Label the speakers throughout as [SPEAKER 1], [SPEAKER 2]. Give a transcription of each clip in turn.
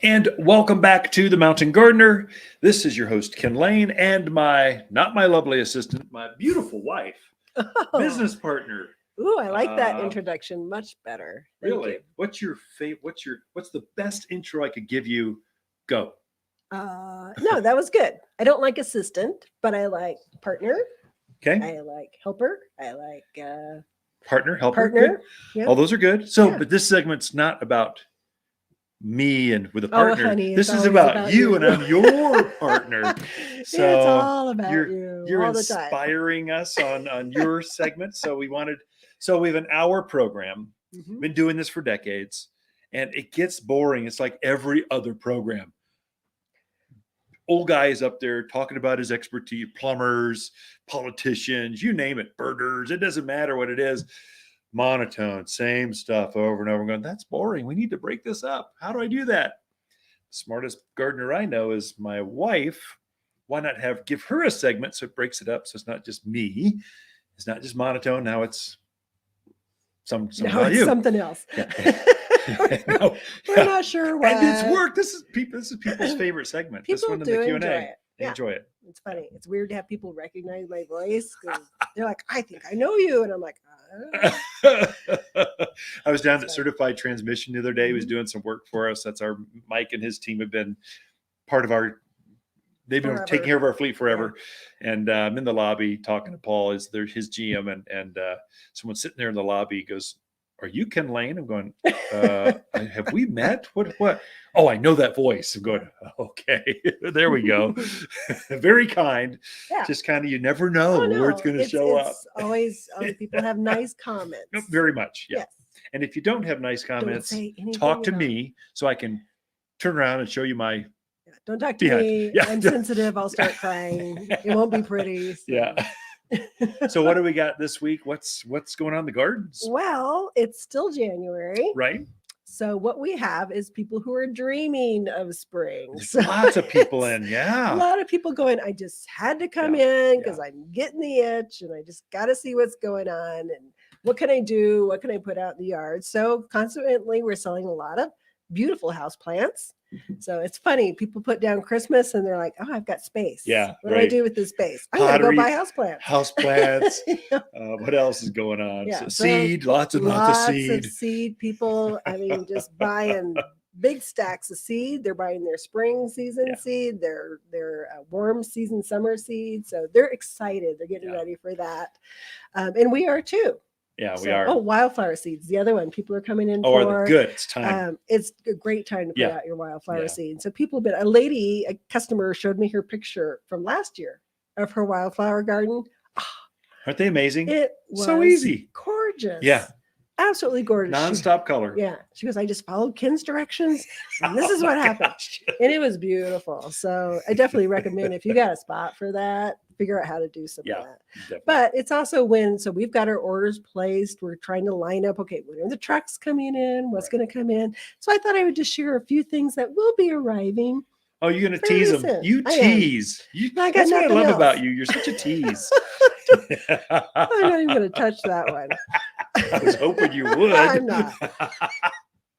[SPEAKER 1] And welcome back to The Mountain Gardener. This is your host, Ken Lain, and not my lovely assistant, my beautiful wife, business partner.
[SPEAKER 2] Ooh, I like that introduction much better. Thank
[SPEAKER 1] Really?
[SPEAKER 2] you.
[SPEAKER 1] What's your favorite? What's the best intro I could give you? Go.
[SPEAKER 2] No, that was good. I don't like assistant, but I like partner.
[SPEAKER 1] Okay.
[SPEAKER 2] I like helper. I like
[SPEAKER 1] Partner, helper.
[SPEAKER 2] partner.
[SPEAKER 1] Yeah. All those are good. So, but this segment's not about me and with a partner.
[SPEAKER 2] Honey,
[SPEAKER 1] this is about you, and I'm your partner. So
[SPEAKER 2] it's all about you.
[SPEAKER 1] You're
[SPEAKER 2] all
[SPEAKER 1] inspiring us on your segment. So we have an hour program.
[SPEAKER 2] Mm-hmm.
[SPEAKER 1] Been doing this for decades, and it gets boring. It's like every other program. Old guy is up there talking about his expertise, plumbers, politicians, you name it, birders. It doesn't matter what it is. Monotone, same stuff over and over. I'm going, that's boring. We need to break this up. How do I do that? The smartest gardener I know is my wife. Why not give her a segment so it breaks it up? So it's not just me. It's not just monotone. Now it's something
[SPEAKER 2] else.
[SPEAKER 1] Yeah.
[SPEAKER 2] No, we're not sure why.
[SPEAKER 1] And it's work. This is people's favorite segment.
[SPEAKER 2] People
[SPEAKER 1] this one in
[SPEAKER 2] do
[SPEAKER 1] the Q&A.
[SPEAKER 2] enjoy it.
[SPEAKER 1] They enjoy it.
[SPEAKER 2] It's funny. It's weird to have people recognize my voice because they're like, I think I know you. And I'm like,
[SPEAKER 1] I was down at Certified Transmission the other day. He was doing some work for us. That's our Mike and his team have been part of they've been taking care of our fleet forever. Yeah. And I'm in the lobby talking to Paul, his GM, and someone sitting there in the lobby goes, are you Ken Lain? I'm going, have we met? What? Oh, I know that voice. I'm going, okay, there we go. Very kind. Yeah. Just kind of, you never know where it's going to show up.
[SPEAKER 2] Always, people have nice comments.
[SPEAKER 1] Very much. Yeah.
[SPEAKER 2] Yes.
[SPEAKER 1] And if you don't have nice comments, talk to me so I can turn around and show you my.
[SPEAKER 2] Don't talk to me. Yeah. I'm sensitive. I'll start crying. It won't be pretty. So.
[SPEAKER 1] Yeah. So what do we got this week? What's going on in the gardens?
[SPEAKER 2] Well, it's still January.
[SPEAKER 1] Right.
[SPEAKER 2] So what we have is people who are dreaming of spring.
[SPEAKER 1] So lots of people in. Yeah.
[SPEAKER 2] A lot of people going, I just had to come in because I'm getting the itch and I just got to see what's going on. And what can I do? What can I put out in the yard? So consequently, we're selling a lot of beautiful house plants. So it's funny. People put down Christmas and they're like, oh, I've got space.
[SPEAKER 1] Yeah.
[SPEAKER 2] What do I do with this space? I'm going to go buy houseplants.
[SPEAKER 1] Houseplants. What else is going on? Yeah. So seed, lots of seed.
[SPEAKER 2] People, I mean, just buying big stacks of seed. They're buying their spring season seed, their warm season summer seed. So they're excited. They're getting ready for that. And we are too.
[SPEAKER 1] Yeah, we are.
[SPEAKER 2] Oh, wildflower seeds. The other one people are coming in
[SPEAKER 1] for.
[SPEAKER 2] Oh,
[SPEAKER 1] good. It's time.
[SPEAKER 2] It's a great time to put out your wildflower seed. So people have been, a customer showed me her picture from last year of her wildflower garden. Oh,
[SPEAKER 1] aren't they amazing?
[SPEAKER 2] It was
[SPEAKER 1] so easy.
[SPEAKER 2] Gorgeous.
[SPEAKER 1] Yeah.
[SPEAKER 2] Absolutely gorgeous.
[SPEAKER 1] Non-stop color.
[SPEAKER 2] Yeah. She goes, I just followed Ken's directions and this is what happened. And it was beautiful. So I definitely recommend if you got a spot for that, figure out how to do some of that. Definitely. But it's also so we've got our orders placed. We're trying to line up, okay, when are the trucks coming in? What's going to come in? So I thought I would just share a few things that will be arriving.
[SPEAKER 1] Oh, you're going to tease them. You tease. That's what I love about you. You're such a tease.
[SPEAKER 2] I'm not even going to touch that one.
[SPEAKER 1] I was hoping you would.
[SPEAKER 2] I'm not.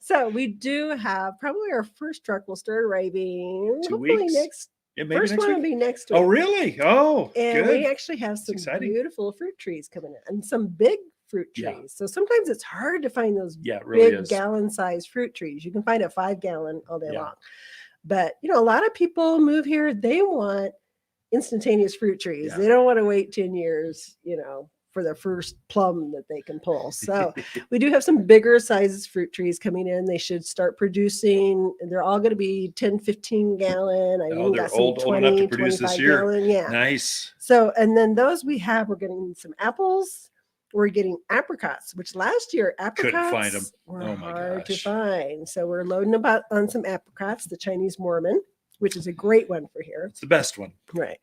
[SPEAKER 2] So we do have probably our first truck will start arriving.
[SPEAKER 1] 2 weeks.
[SPEAKER 2] First one will be next week.
[SPEAKER 1] Oh, really? Oh,
[SPEAKER 2] and
[SPEAKER 1] good.
[SPEAKER 2] We actually have some beautiful fruit trees coming in and some big fruit trees. Yeah. So sometimes it's hard to find those big gallon-sized fruit trees. You can find a 5-gallon all day long. But, a lot of people move here. They want instantaneous fruit trees. Yeah. They don't want to wait 10 years, for their first plum that they can pull. So we do have some bigger sizes fruit trees coming in. They should start producing. They're all going to be 10, 15 gallon. I even got some old enough to produce this year. Gallon. Yeah.
[SPEAKER 1] Nice.
[SPEAKER 2] So, and then those we're getting some apples. We're getting apricots, which last year apricots were hard to find. So we're loading on some apricots, the Chinese Mormon, which is a great one for here.
[SPEAKER 1] It's the best one.
[SPEAKER 2] Right.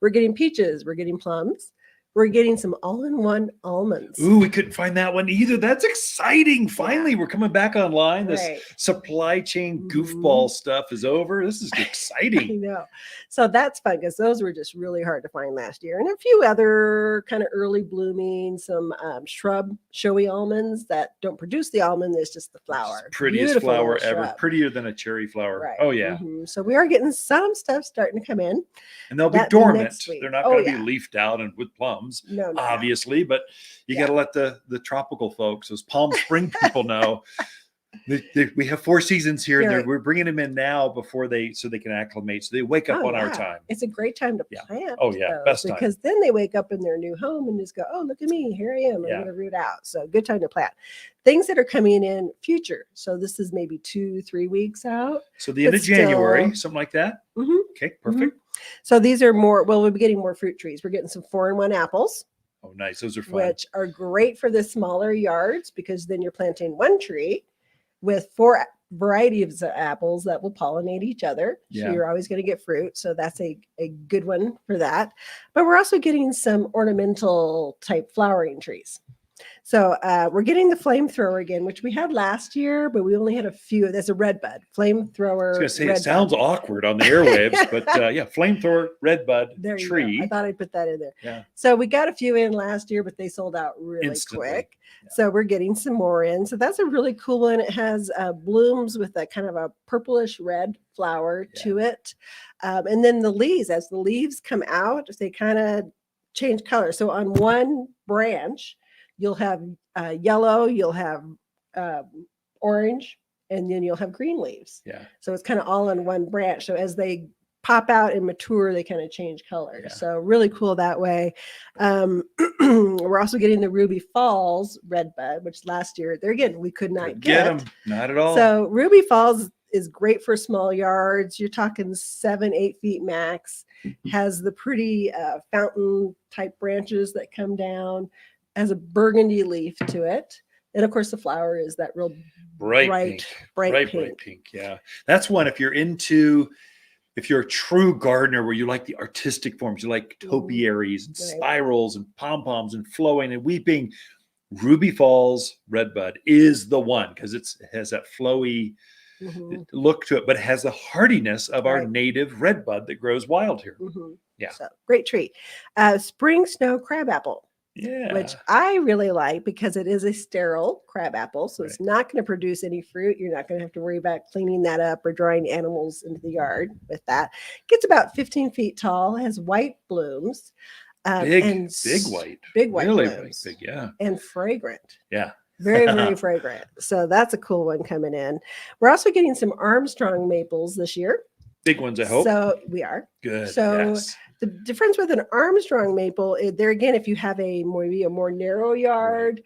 [SPEAKER 2] We're getting peaches. We're getting plums. we're getting some all-in-one almonds.
[SPEAKER 1] Ooh, we couldn't find that one either. That's exciting. Finally, we're coming back online. This supply chain goofball stuff is over. This is exciting.
[SPEAKER 2] I know. So that's fun because those were just really hard to find last year. And a few other kind of early blooming, some shrub showy almonds that don't produce the almond. It's just the flower.
[SPEAKER 1] Prettiest flower ever. Prettier than a cherry flower.
[SPEAKER 2] Right.
[SPEAKER 1] Oh, yeah.
[SPEAKER 2] So we are getting some stuff starting to come in.
[SPEAKER 1] And they'll be dormant. They're not going to be leafed out and with plums, obviously. But you got to let the tropical folks, those Palm Spring people know. We have 4 seasons here, and we're bringing them in now so they can acclimate. So they wake up on our time.
[SPEAKER 2] It's a great time to plant.
[SPEAKER 1] Oh yeah, best time.
[SPEAKER 2] Because then they wake up in their new home and just go, "Oh, look at me! Here I am. I'm going to root out." So good time to plant. Things that are coming in future. So this is maybe 2-3 weeks out.
[SPEAKER 1] So the end of January, something like that. Okay, perfect.
[SPEAKER 2] So these are more. Well, we'll be getting more fruit trees. We're getting some 4-in-1 apples.
[SPEAKER 1] Oh, nice. Those are fun.
[SPEAKER 2] Which are great for the smaller yards because then you're planting one tree with 4 varieties of apples that will pollinate each other. So you're always going to get fruit. So that's a good one for that. But we're also getting some ornamental type flowering trees. So we're getting the flamethrower again, which we had last year, but we only had a few. There's a redbud, flamethrower.
[SPEAKER 1] I was going to say, it sounds awkward on the airwaves, but flamethrower, redbud tree.
[SPEAKER 2] I thought I'd put that in there.
[SPEAKER 1] Yeah.
[SPEAKER 2] So we got a few in last year, but they sold out really quick. Yeah. So we're getting some more in. So that's a really cool one. It has blooms with a kind of a purplish red flower to it. And then the leaves, as the leaves come out, they kind of change color. So on one branch, you'll have yellow, you'll have orange, and then you'll have green leaves.
[SPEAKER 1] Yeah.
[SPEAKER 2] So it's kind of all on one branch. So as they pop out and mature, they kind of change color. Yeah. So really cool that way. We're also getting the Ruby Falls redbud, which last year, there again, we could not get
[SPEAKER 1] them. Not at all.
[SPEAKER 2] So Ruby Falls is great for small yards. You're talking 7-8 feet max. Has the pretty fountain type branches that come down. Has a burgundy leaf to it. And of course, the flower is that real bright pink.
[SPEAKER 1] Yeah. That's one, if you're a true gardener where you like the artistic forms, you like topiaries and spirals and pom-poms and flowing and weeping, Ruby Falls redbud is the one because it has that flowy look to it, but it has the hardiness of our native redbud that grows wild here. Yeah.
[SPEAKER 2] So great tree. Spring snow crabapple.
[SPEAKER 1] Yeah.
[SPEAKER 2] Which I really like because it is a sterile crabapple. So it's not going to produce any fruit. You're not going to have to worry about cleaning that up or drawing animals into the yard with that. It gets about 15 feet tall, has white blooms.
[SPEAKER 1] Big white.
[SPEAKER 2] Really
[SPEAKER 1] blooms. Big, yeah.
[SPEAKER 2] And fragrant.
[SPEAKER 1] Yeah.
[SPEAKER 2] Very, very fragrant. So that's a cool one coming in. We're also getting some Armstrong maples this year.
[SPEAKER 1] Big ones, I hope.
[SPEAKER 2] So we are.
[SPEAKER 1] Good.
[SPEAKER 2] So the difference with an Armstrong maple, there again, if you have maybe a more narrow yard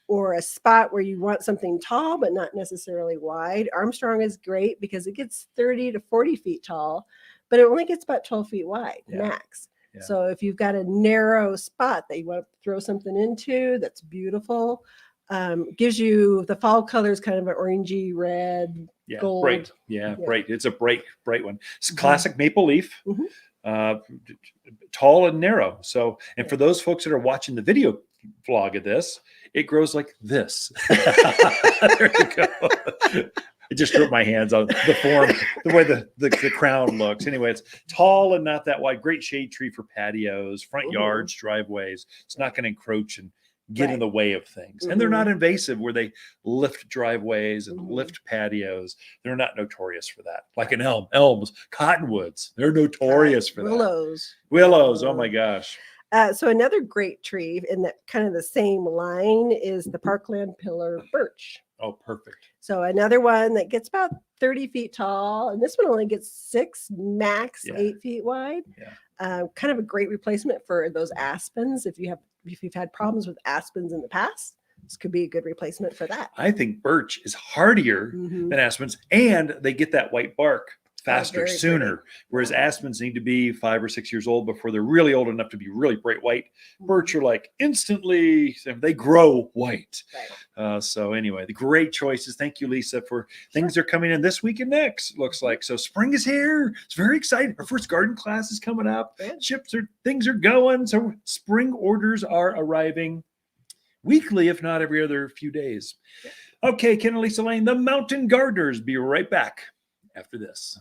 [SPEAKER 2] or a spot where you want something tall but not necessarily wide, Armstrong is great because it gets 30 to 40 feet tall, but it only gets about 12 feet wide max. Yeah. So if you've got a narrow spot that you want to throw something into that's beautiful, gives you the fall colors, kind of an orangey red, gold.
[SPEAKER 1] Bright. Bright. It's a bright one. It's classic maple leaf. Tall and narrow. So, and for those folks that are watching the video vlog of this, it grows like this. There you go. I just put my hands on the form, the way the crown looks. Anyway, it's tall and not that wide. Great shade tree for patios, front yards, driveways. It's not going to encroach and get in the way of things. And they're not invasive where they lift driveways and lift patios. They're not notorious for that. Like an elms, cottonwoods, they're notorious for that. Willows, oh my gosh.
[SPEAKER 2] So another great tree in that kind of the same line is the Parkland pillar birch.
[SPEAKER 1] Oh, perfect.
[SPEAKER 2] So another one that gets about 30 feet tall, and this one only gets 6, max 8 feet wide. Yeah. Kind of a great replacement for those aspens. If you've had problems with aspens in the past, this could be a good replacement for that.
[SPEAKER 1] I think birch is hardier than aspens, and they get that white bark faster, sooner. Whereas aspens need to be 5 or 6 years old before they're really old enough to be really bright white. Birch are like instantly, they grow white.
[SPEAKER 2] Right.
[SPEAKER 1] So anyway, the great choices. Thank you, Lisa, for things are coming in this week and next, looks like. So spring is here. It's very exciting. Our first garden class is coming up. Things are going. So spring orders are arriving weekly, if not every other few days. Okay, Ken and Lisa Lain, the Mountain Gardeners. Be right back after this.